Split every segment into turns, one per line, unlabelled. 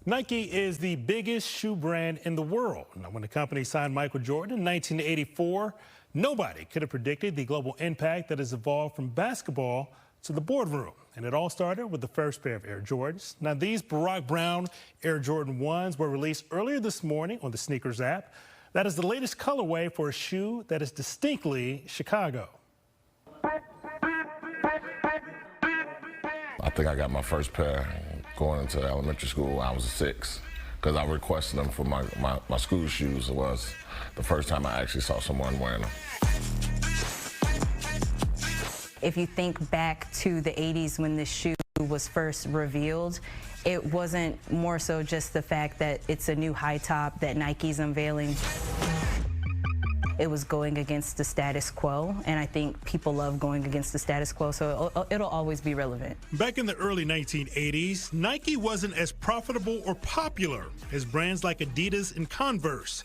Nike is the biggest shoe brand in the world. Now, when the company signed Michael Jordan in 1984, nobody could have predicted the global impact that has evolved from basketball to the boardroom. And it all started with the first pair of Air Jordans. Now, these Barack Brown Air Jordan 1s were released earlier this morning on the Sneakers app. That is the latest colorway for a shoe that is distinctly Chicago.
I think I got my first pair going into elementary school when I was 6, because I requested them for my school shoes. It was the first time I actually saw someone wearing them.
If you think back to the 80s when this shoe was first revealed, it wasn't more so just the fact that it's a new high top that Nike's unveiling. It was going against the status quo, and I think people love going against the status quo, so it'll always be relevant.
Back in the early 1980s, Nike wasn't as profitable or popular as brands like Adidas and Converse.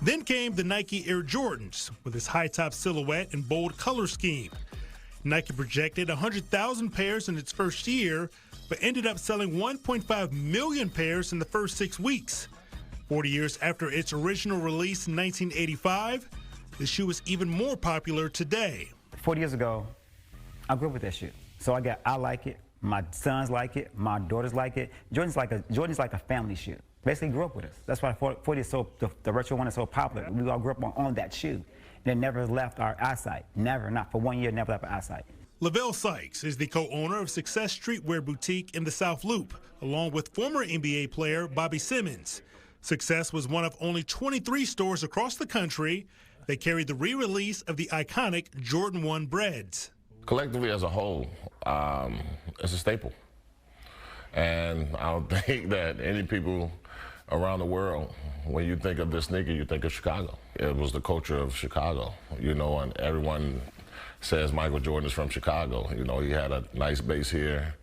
Then came the Nike Air Jordans with its high-top silhouette and bold color scheme. Nike projected 100,000 pairs in its first year, but ended up selling 1.5 million pairs in the first 6 weeks. 40 years after its original release in 1985, the shoe is even more popular today.
40 years ago, I grew up with that shoe. So I like it, my sons like it, my daughters like it. Jordan's like a family shoe. Basically grew up with us. That's why 40 is so, the retro one is so popular. We all grew up on that shoe. And it never left our eyesight. Never, not for 1 year, never left our eyesight.
Lavelle Sykes is the co-owner of Success Streetwear Boutique in the South Loop, along with former NBA player Bobby Simmons. Success was one of only 23 stores across the country that carried the re-release of the iconic Jordan 1 breads.
Collectively as a whole, it's a staple. And I don't think that any people around the world, when you think of this sneaker, you think of Chicago. It was the culture of Chicago, you know, and everyone says Michael Jordan is from Chicago. You know, he had a nice base here.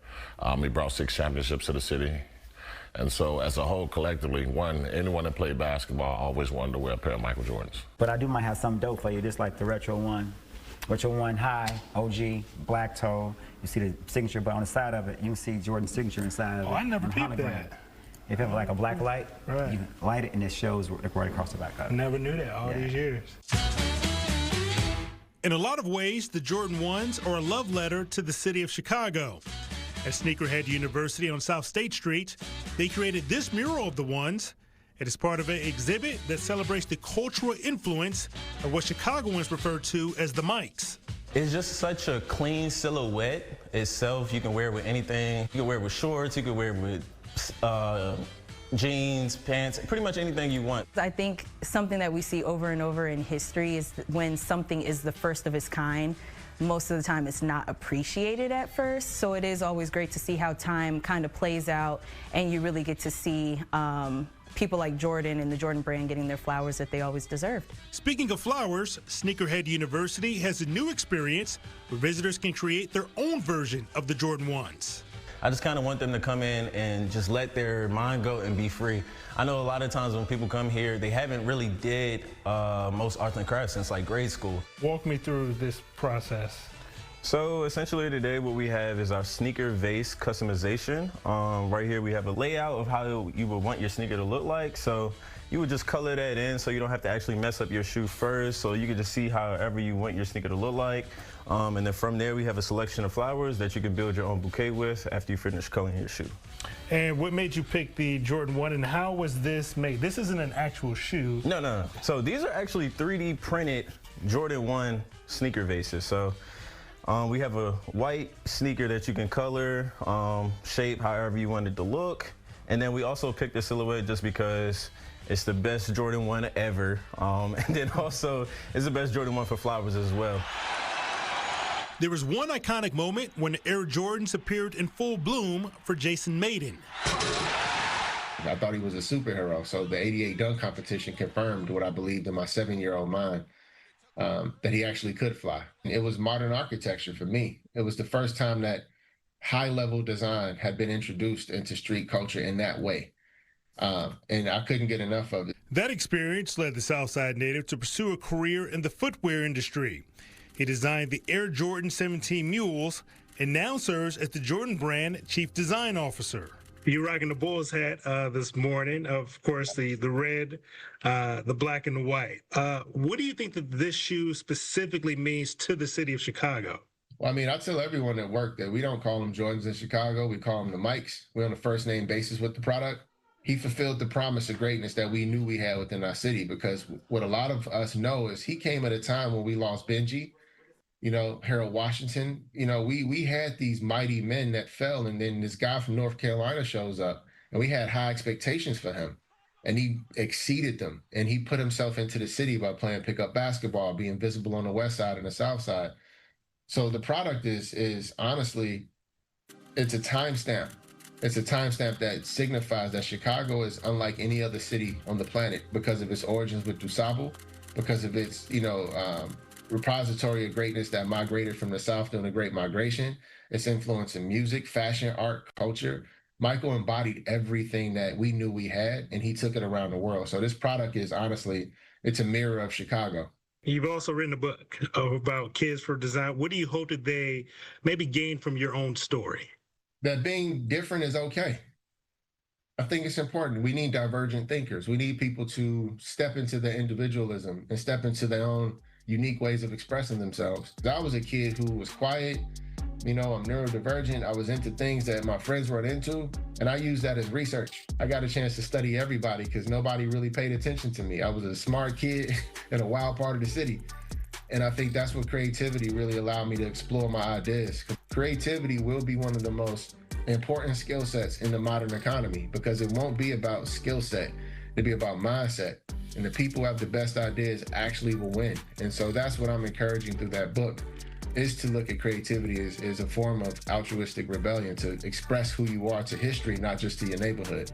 He brought 6 championships to the city. And so as a whole, collectively, anyone that played basketball always wanted to wear a pair of Michael Jordans.
But I might have some dope for you, just like the Retro 1. Retro 1 high, OG, black toe. You see the signature, but on the side of it, you can see Jordan's signature inside of it.
Oh, I never peeped that.
If you have like a black light,
right,
you light it and it shows right across the back of it.
Never knew that all these years. In a lot of ways, the Jordan 1s are a love letter to the city of Chicago. At Sneakerhead University on South State Street, they created this mural of the 1s. It is part of an exhibit that celebrates the cultural influence of what Chicagoans refer to as the Mikes.
It's just such a clean silhouette itself. You can wear it with anything. You can wear it with shorts, you can wear it with jeans, pants, pretty much anything you want.
I think something that we see over and over in history is when something is the first of its kind, most of the time it's not appreciated at first. So it is always great to see how time kind of plays out, and you really get to see people like Jordan and the Jordan brand getting their flowers that they always deserved.
Speaking of flowers, Sneakerhead University has a new experience where visitors can create their own version of the Jordan 1s.
I just kind of want them to come in and just let their mind go and be free. I know a lot of times when people come here, they haven't really did most arts and crafts since like grade school.
Walk me through this process.
So essentially today what we have is our sneaker vase customization. Right here we have a layout of how you would want your sneaker to look like. So you would just color that in so you don't have to actually mess up your shoe first. So you can just see however you want your sneaker to look like. And then from there we have a selection of flowers that you can build your own bouquet with after you finish coloring your shoe.
And what made you pick the Jordan 1, and how was this made? This isn't an actual shoe.
No. So these are actually 3D printed Jordan 1 sneaker vases. So we have a white sneaker that you can color, shape however you want it to look. And then we also picked the silhouette just because it's the best Jordan 1 ever. And then also it's the best Jordan 1 for flowers as well.
There was one iconic moment when the Air Jordans appeared in full bloom for Jason Maiden.
I thought he was a superhero, so the 88 dunk competition confirmed what I believed in my 7-year-old mind, that he actually could fly. It was modern architecture for me. It was the first time that high-level design had been introduced into street culture in that way. And I couldn't get enough of it.
That experience led the Southside native to pursue a career in the footwear industry. He designed the Air Jordan 17 mules and now serves as the Jordan brand chief design officer. You're rocking the Bulls hat this morning. Of course, the red, the black, and the white. What do you think that this shoe specifically means to the city of Chicago?
Well, I mean, I tell everyone at work that we don't call them Jordans in Chicago. We call them the Mikes. We're on a first name basis with the product. He fulfilled the promise of greatness that we knew we had within our city, because what a lot of us know is he came at a time when we lost Benji, Harold Washington. We had these mighty men that fell, and then this guy from North Carolina shows up, and we had high expectations for him, and he exceeded them, and he put himself into the city by playing pickup basketball, being visible on the west side and the south side. So the product is honestly, it's a timestamp. It's a timestamp that signifies that Chicago is unlike any other city on the planet because of its origins with DuSable, because of its, repository of greatness that migrated from the South during the Great Migration, its influence in music, fashion, art, culture. Michael embodied everything that we knew we had, and he took it around the world. So this product is honestly, it's a mirror of Chicago.
You've also written a book about Kids for Design. What do you hope that they maybe gain from your own story?
That being different is okay. I think it's important. We need divergent thinkers. We need people to step into their individualism and step into their own unique ways of expressing themselves. I was a kid who was quiet. I'm neurodivergent. I was into things that my friends weren't into, and I used that as research. I got a chance to study everybody because nobody really paid attention to me. I was a smart kid in a wild part of the city. And I think that's what creativity really allowed me to explore my ideas. Creativity will be one of the most important skill sets in the modern economy, because it won't be about skill set. It'll be about mindset. And the people who have the best ideas actually will win. And so that's what I'm encouraging through that book, is to look at creativity as a form of altruistic rebellion, to express who you are to history, not just to your neighborhood.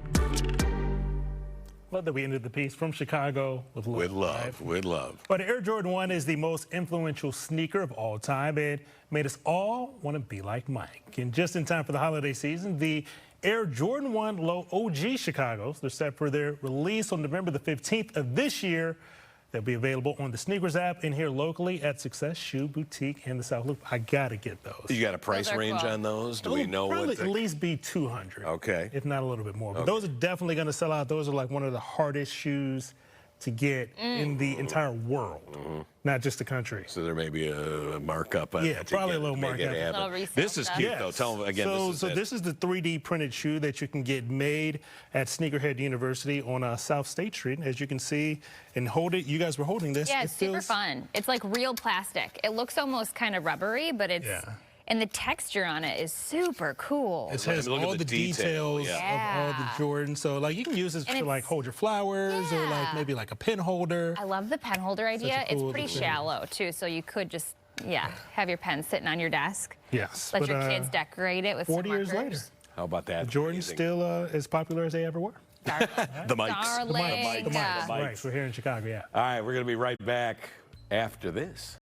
Love that we ended the piece from Chicago with love.
With love,
right?
with love.
But the Air Jordan 1 is the most influential sneaker of all time. It made us all want to be like Mike. And just in time for the holiday season, the Air Jordan 1 Low OG Chicago's, they're set for their release on November the 15th of this year. They'll be available on the Sneakers app and here locally at Success Shoe Boutique in the South Loop. I gotta get those.
You got a price range
cool.
on those? Do we know
probably
what?
At least be $200.
Okay.
If not a little bit more. But
Okay.
those are definitely going to sell out. Those are like one of the hardest shoes to get in the entire world, not just the country.
So there may be a markup on
Yeah,
that to
probably a
get-
little
make it
markup.
happen.
Little resale
This is
stuff.
cute, though. Tell them again.
This is the 3D printed shoe that you can get made at Sneakerhead University on South State Street. As you can see and hold it, you guys were holding this.
Yeah,
It
it's super
feels-
fun. It's like real plastic. It looks almost kind of rubbery, but it's and the texture on it is super cool.
It has
Look at
all
the
the
detail,
details
yeah.
of all the Jordans. So like you can use this
And
to like
it's-
hold your flowers or like
Yeah.
maybe like a pen holder.
I love the pen holder idea.
cool
It's pretty
little thing.
shallow too, so you could just have your pen sitting on your desk.
Yes.
Let
but,
your kids decorate it with
40
some
years
markers.
later,
How about that?
Jordan's still as popular as they ever were.
The mics.
Darling.
The mics.
mics.
Right, we're here in Chicago, yeah.
All right, we're going to be right back after this.